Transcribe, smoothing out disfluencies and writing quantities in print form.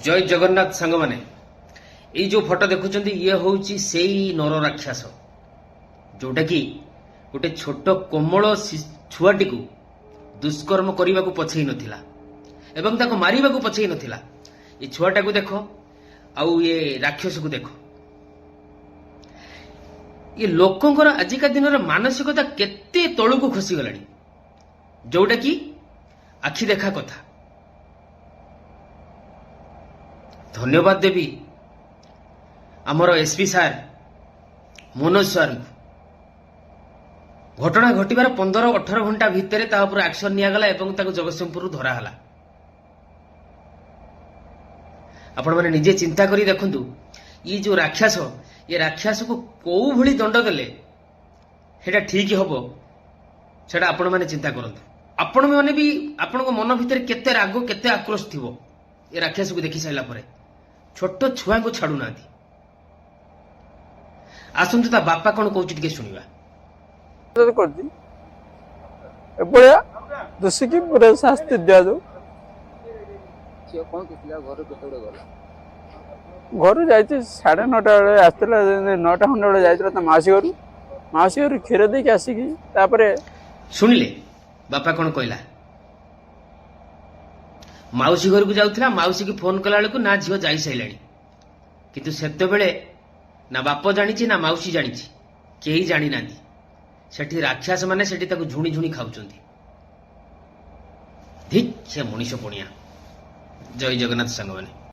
जय जगन्नाथ सांग माने ये जो फोटो देखुं ये हूँ से नर राक्षस जोटा कि गोटे छोट कोमल छुआटी को दुष्कर्म करने को पछई नथिला एवं ताको मारिबा को पछई नथिला। ये छुआटा को देखो आउ ये राक्षस को देखो। ये लोकंकर आजिका दिन मानसिकता केते तळु को खसी गलानी जोटा कि आखि देखा कथा। धन्यवाद देवी आमर एसपी सार मनोज सार घटना घटबार 15-18 घंटा भितर एक्शन निगला एवं जगतसिंहपुर धराला। आपण मैंने निजे चिंता करी देखंतु ये जो राक्षस को कौ भली दंड देले हेटा ठीक हबो सेटा आपण मैंने चिंता करंतु। आपण मैंने भी आपण मन भितर केते राग केते आक्रोश थिबो ये राक्षस को देखि साइला परे छोट छुआ को छाड़ू ना। आसतु ता बापा कौन कौच टिके सुनिबा। दोषी की पूरा शास्ति दिया जाऊ। घर जा 9:30 बेले आसला 9टा खंडे बेले जाइला मासी घर क्षीर देके आसिकी सुनिले बापा कौन कहला। माउसी घर को जाउथला माउसी की फोन कला बेलू ना झील जाई साइलानी किंतु सेते बेले ना बाप जानी ना माउसी जानी केही जानी नांदी। सेठी राक्षस माने सेठी ताको झुणी झुणी खाउचंती। ठीक से मनीष पणिया। जय जगन्नाथ सांग माने।